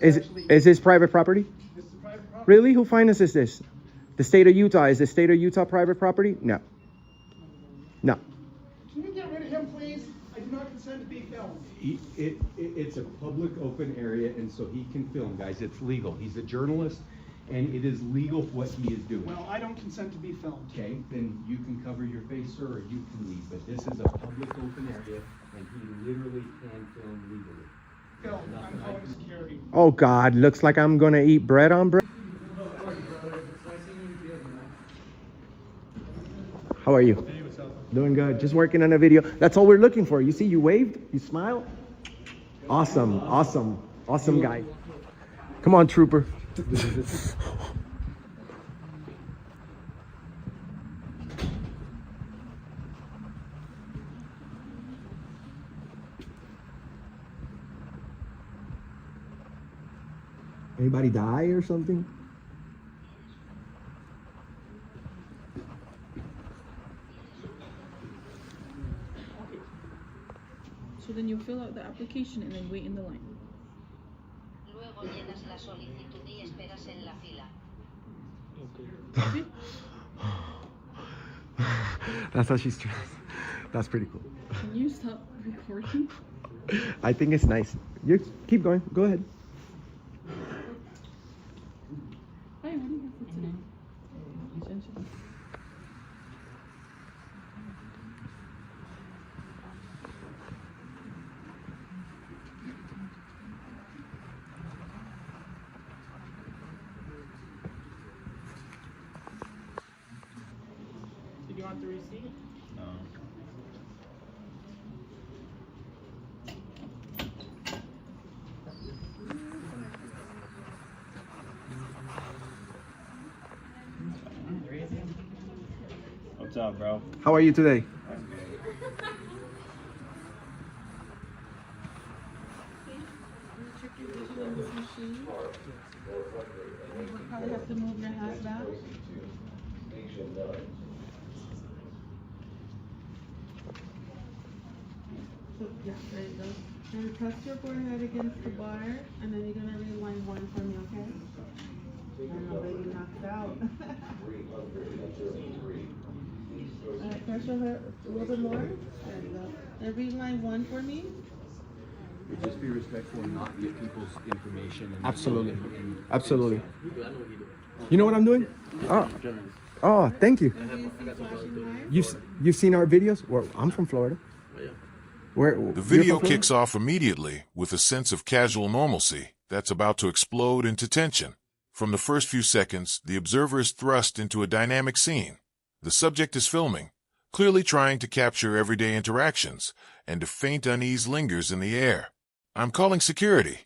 Is this private property? This is private property. Really? Who finances this? The state of Utah. Is the state of Utah private property? No. No. Can you get rid of him, please? I do not consent to be filmed. It's a public open area, and so he can film, guys. It's legal. He's a journalist, and it is legal what he is doing. Well, I don't consent to be filmed. Okay, then you can cover your face, sir, or you can leave. But this is a public open area, and he literally can film legally. Phil, I'm calling security. Oh God, looks like I'm gonna eat bread on bread. How are you? Doing good. Just working on a video. That's all we're looking for. You see, you waved, you smiled. Awesome, awesome, awesome guy. Come on, trooper. Anybody die or something? So then you fill out the application and then wait in the line. Luego llenas la solicitud y esperas en la fila. Okay. That's how she's dressed. That's pretty cool. Can you stop recording? I think it's nice. You keep going. Go ahead. Hi, what do you have for today? Essentially. Did you want the receipt? No. What's up, bro? How are you today? Check your vision in this machine. You would probably have to move your hat back. So, yeah, there you go. You're gonna press your forehead against the bar, and then you're gonna rewind one for me, okay? I know, baby knocked out. Alright, press your head a little bit more. There you go. And rewind one for me. Just be respectful and not get people's information. And Absolutely. Absolutely. You know what I'm doing? Oh, thank you. You've seen our videos? Well, I'm from Florida. The video kicks off immediately with a sense of casual normalcy that's about to explode into tension. From the first few seconds, the observer is thrust into a dynamic scene. The subject is filming, clearly trying to capture everyday interactions, and a faint unease lingers in the air. "I'm calling security,"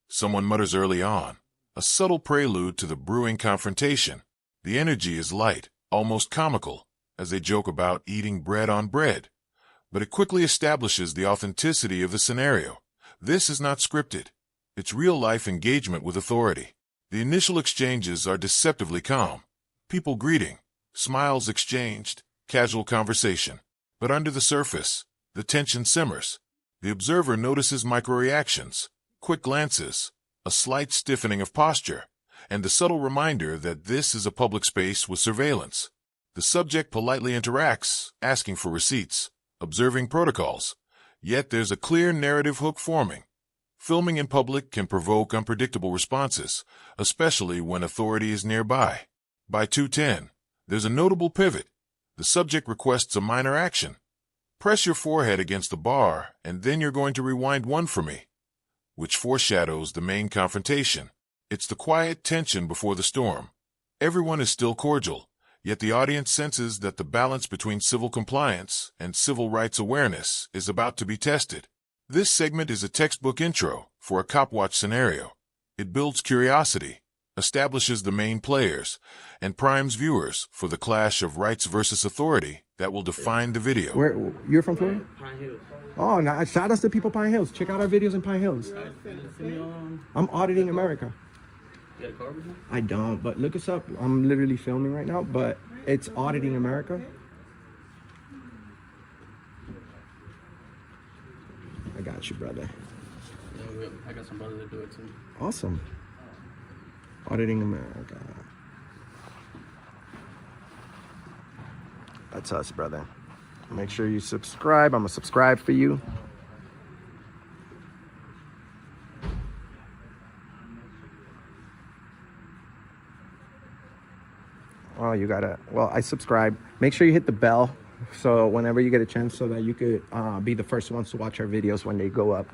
someone mutters early on, a subtle prelude to the brewing confrontation. The energy is light, almost comical, as they joke about eating bread on bread. But it quickly establishes the authenticity of the scenario. This is not scripted. It's real-life engagement with authority. The initial exchanges are deceptively calm. People greeting, smiles exchanged, casual conversation. But under the surface, the tension simmers. The observer notices micro-reactions, quick glances, a slight stiffening of posture, and the subtle reminder that this is a public space with surveillance. The subject politely interacts, asking for receipts, observing protocols, yet there's a clear narrative hook forming. Filming in public can provoke unpredictable responses, especially when authority is nearby. By 2:10, there's a notable pivot. The subject requests a minor action. "Press your forehead against the bar, and then you're going to rewind one for me," which foreshadows the main confrontation. It's the quiet tension before the storm. Everyone is still cordial, yet the audience senses that the balance between civil compliance and civil rights awareness is about to be tested. This segment is a textbook intro for a cop watch scenario. It builds curiosity, establishes the main players, and primes viewers for the clash of rights versus authority that will define the video. Where you're from Florida? Pine Hills. Oh, now shout out to people Pine Hills. Check out our videos in Pine Hills. I'm auditing America. You got a car with you? I don't, but look us up. I'm literally filming right now, but it's Auditing America. I got you, brother. do it. I got some brothers that do it too. Awesome. Auditing America. That's us, brother. Make sure you subscribe. I'm gonna subscribe for you. Oh, you gotta, well, I subscribe. Make sure you hit the bell so whenever you get a chance so that you could be the first ones to watch our videos when they go up.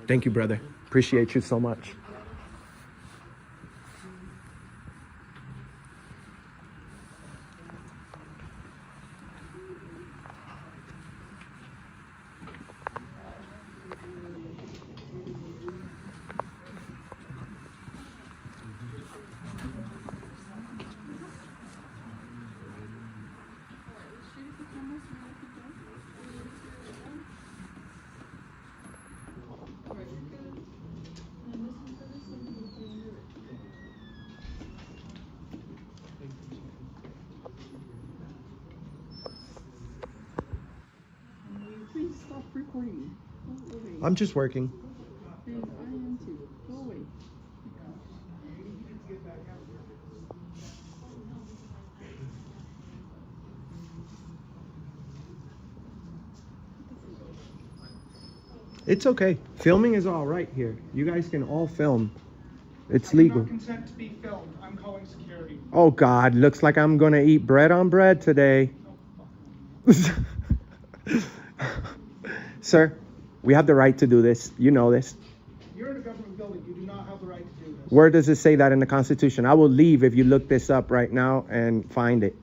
Thank you, brother. Appreciate you so much. Please stop recording. Go away. I'm just working. Please, I am too. Go away. It's okay. Filming is all right here. You guys can all film. It's I do legal. not consent to be filmed. I'm calling security. Oh God, looks like I'm gonna eat bread on bread today. Sir, we have the right to do this. You know this. You're in a government building. You do not have the right to do this. Where does it say that in the Constitution? I will leave if you look this up right now and find it.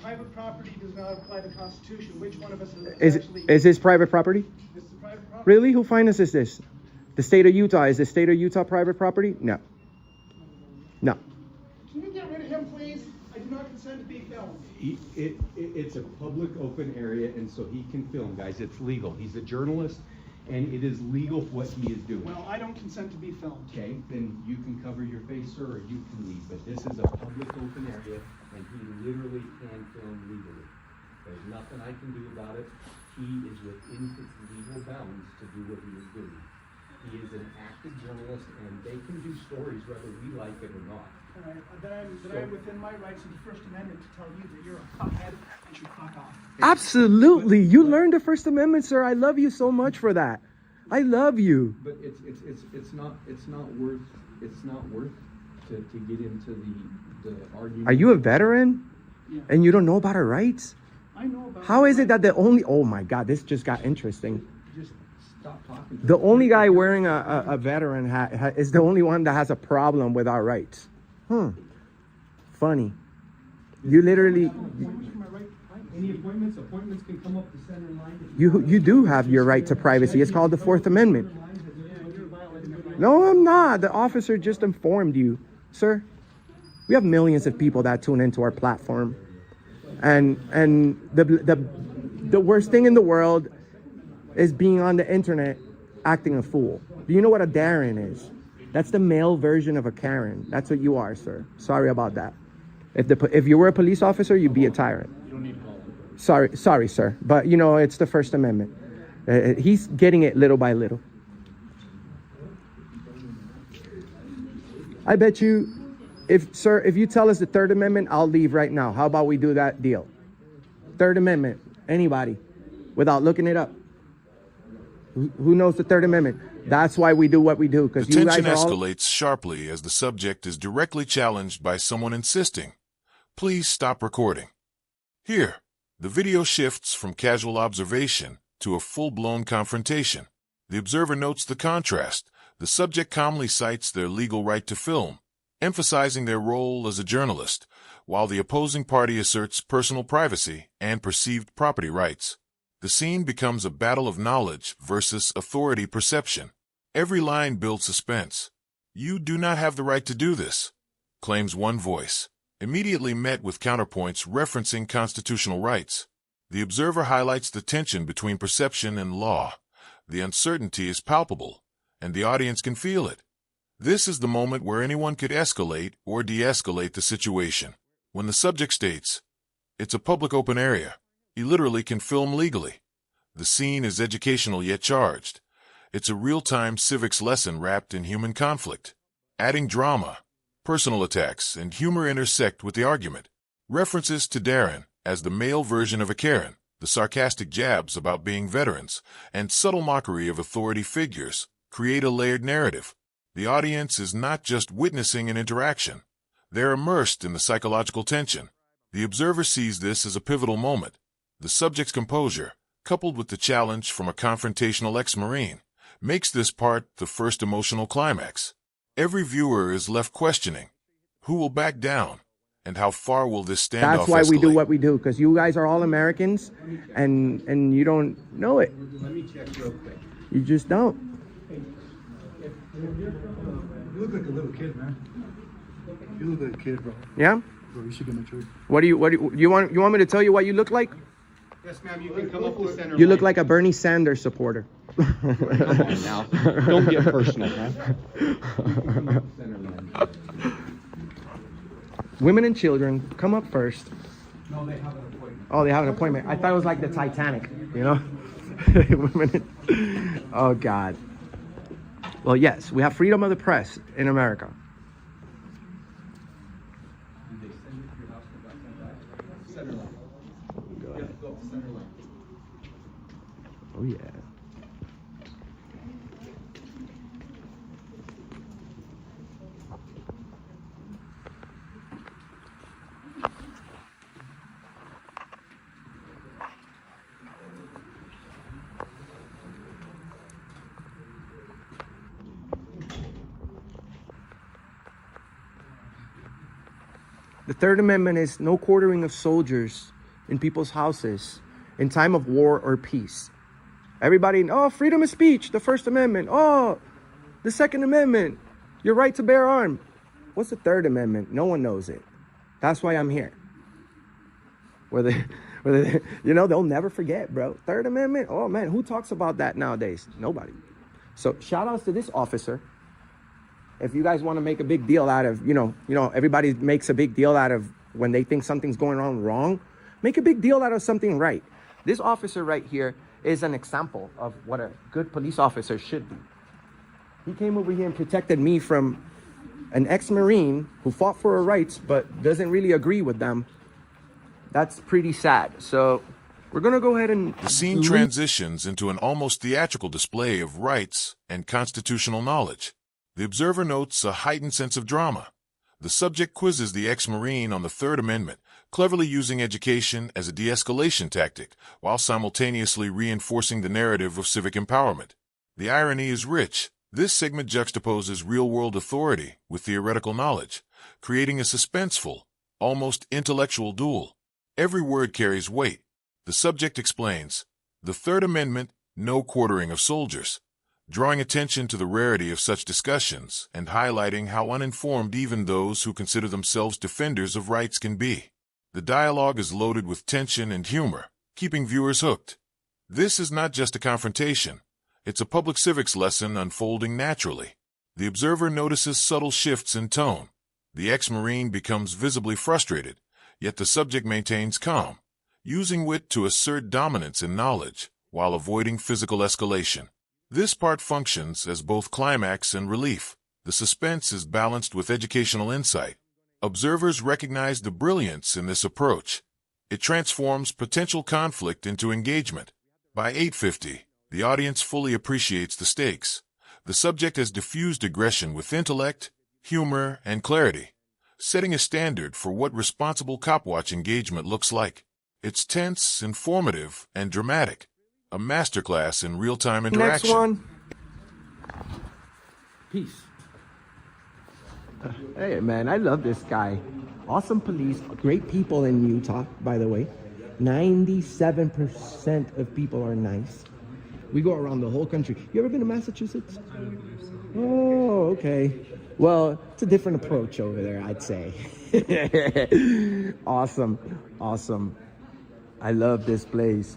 Private property does not apply to the Constitution. Which one of us Is actually... this private property? This is private property? Really? Who finances this? The state of Utah. Is the state of Utah private property? No. No. Can you get rid of him, please? I do not consent to be filmed. It's a public open area, and so he can film, guys. It's legal. He's a journalist, and it is legal what he is doing. Well, I don't consent to be filmed. Okay, then you can cover your face, sir, or you can leave. But this is a public open area, and he literally can film legally. There's nothing I can do about it. He is within his legal bounds to do what he is doing. He is an active journalist, and they can do stories whether we like it or not. All right, then I'm within my rights of the First Amendment to tell you that you're a fuckhead and should fuck off. Absolutely. You learned the First Amendment, sir. I love you so much for that. I love you. But it's not worth to get into the argument. Are you a veteran? Yeah. And you don't know about our rights? I know about... How is it that the only... Oh my God, this just got interesting. Just stop talking. to The me. only guy wearing a veteran hat is the only one that has a problem with our rights. Funny. You literally... Any appointments? Appointments can come up the center line. You do have your right to privacy. It's called the Fourth Amendment. No, I'm not. The officer just informed you. Sir, we have millions of people that tune into our platform. And the worst thing in the world is being on the internet acting a fool. Do you know what a Darren is? That's the male version of a Karen. That's what you are, sir. Sorry about that. If you were a police officer, you'd be a tyrant. You don't need to call them. Sorry, sir. But you know, it's the First Amendment. He's getting it little by little. I bet you, if you tell us the Third Amendment, I'll leave right now. How about we do that deal? Third Amendment. Anybody, without looking it up. Who knows the Third Amendment? That's why we do what we do. Because The you guys tension are all... escalates sharply as the subject is directly challenged by someone insisting, "Please stop recording." Here, the video shifts from casual observation to a full-blown confrontation. The observer notes the contrast. The subject calmly cites their legal right to film, emphasizing their role as a journalist, while the opposing party asserts personal privacy and perceived property rights. The scene becomes a battle of knowledge versus authority perception. Every line builds suspense. "You do not have the right to do this," claims one voice, immediately met with counterpoints referencing constitutional rights. The observer highlights the tension between perception and law. The uncertainty is palpable, and the audience can feel it. This is the moment where anyone could escalate or de-escalate the situation. When the subject states, "It's a public open area. You literally can film legally." The scene is educational yet charged. It's a real-time civics lesson wrapped in human conflict. Adding drama, personal attacks, and humor intersect with the argument. References to Darren as the male version of a Karen, the sarcastic jabs about being veterans, and subtle mockery of authority figures create a layered narrative. The audience is not just witnessing an interaction. They're immersed in the psychological tension. The observer sees this as a pivotal moment. The subject's composure, coupled with the challenge from a confrontational ex-Marine, makes this part the first emotional climax. Every viewer is left questioning, who will back down, and how far will this standoff That's why we do escalate? what we do, because you guys are all Americans, and you don't know it. Let me check real quick. You just don't. You look like a little kid, man. You look like a kid, bro. Yeah? Bro, you should get matured. What do you want me to tell you what you look like? Yes, ma'am, you can come up to center You look line. like a Bernie Sanders supporter. Come on now. Don't get personal, man. Center line. Women and children, come up first. No, they have an appointment. Oh, they have an appointment. I thought it was like the Titanic, you know? Oh, God. Well, yes, we have freedom of the press in America. Did they send it to your house and got sent back? Center line. You have to go up center line. Oh, yeah. The Third Amendment is no quartering of soldiers in people's houses in time of war or peace. Everybody, oh, freedom of speech, the First Amendment. Oh, the Second Amendment, your right to bear arms. What's the Third Amendment? No one knows it. That's why I'm here. They'll never forget, bro. Third Amendment, oh man, who talks about that nowadays? Nobody. So shout outs to this officer. If you guys want to make a big deal out of, everybody makes a big deal out of when they think something's going on wrong, make a big deal out of something right. This officer right here is an example of what a good police officer should be. He came over here and protected me from an ex-Marine who fought for our rights but doesn't really agree with them. That's pretty sad. So we're going to go ahead and... The scene transitions into an almost theatrical display of rights and constitutional knowledge. The observer notes a heightened sense of drama. The subject quizzes the ex-Marine on the Third Amendment, cleverly using education as a de-escalation tactic, while simultaneously reinforcing the narrative of civic empowerment. The irony is rich. This segment juxtaposes real-world authority with theoretical knowledge, creating a suspenseful, almost intellectual duel. Every word carries weight. The subject explains, the Third Amendment, no quartering of soldiers, drawing attention to the rarity of such discussions and highlighting how uninformed even those who consider themselves defenders of rights can be. The dialogue is loaded with tension and humor, keeping viewers hooked. This is not just a confrontation. It's a public civics lesson unfolding naturally. The observer notices subtle shifts in tone. The ex-Marine becomes visibly frustrated, yet the subject maintains calm, using wit to assert dominance in knowledge while avoiding physical escalation. This part functions as both climax and relief. The suspense is balanced with educational insight. Observers recognize the brilliance in this approach. It transforms potential conflict into engagement. By 8:50, the audience fully appreciates the stakes. The subject has diffused aggression with intellect, humor, and clarity, setting a standard for what responsible cop-watch engagement looks like. It's tense, informative, and dramatic. A masterclass in real-time interaction. Next one. Peace. Hey, man, I love this guy. Awesome police, great people in Utah, by the way. 97% of people are nice. We go around the whole country. You ever been to Massachusetts? Oh, okay. Well, it's a different approach over there, I'd say. Awesome. Awesome. I love this place.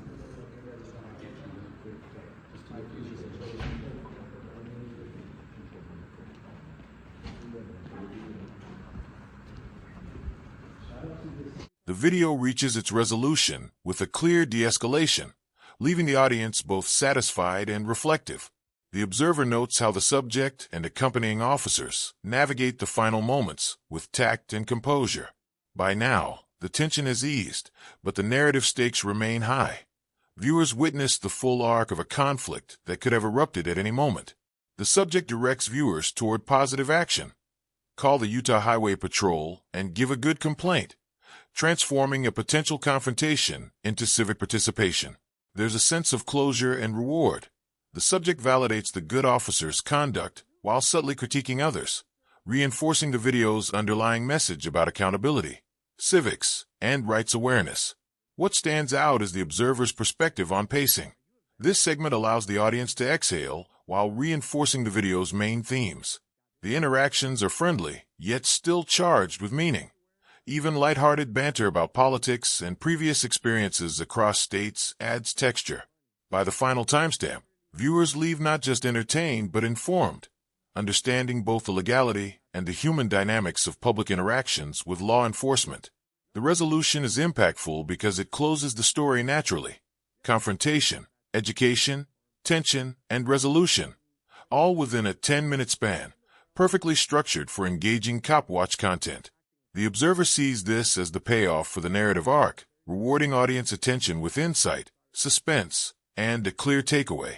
The video reaches its resolution with a clear de-escalation, leaving the audience both satisfied and reflective. The observer notes how the subject and accompanying officers navigate the final moments with tact and composure. By now, the tension has eased, but the narrative stakes remain high. Viewers witness the full arc of a conflict that could have erupted at any moment. The subject directs viewers toward positive action. Call the Utah Highway Patrol and give a good complaint, transforming a potential confrontation into civic participation. There's a sense of closure and reward. The subject validates the good officer's conduct while subtly critiquing others, reinforcing the video's underlying message about accountability, civics, and rights awareness. What stands out is the observer's perspective on pacing. This segment allows the audience to exhale while reinforcing the video's main themes. The interactions are friendly, yet still charged with meaning. Even lighthearted banter about politics and previous experiences across states adds texture. By the final timestamp, viewers leave not just entertained but informed, understanding both the legality and the human dynamics of public interactions with law enforcement. The resolution is impactful because it closes the story naturally. Confrontation, education, tension, and resolution, all within a 10-minute span, perfectly structured for engaging cop watch content. The observer sees this as the payoff for the narrative arc, rewarding audience attention with insight, suspense, and a clear takeaway.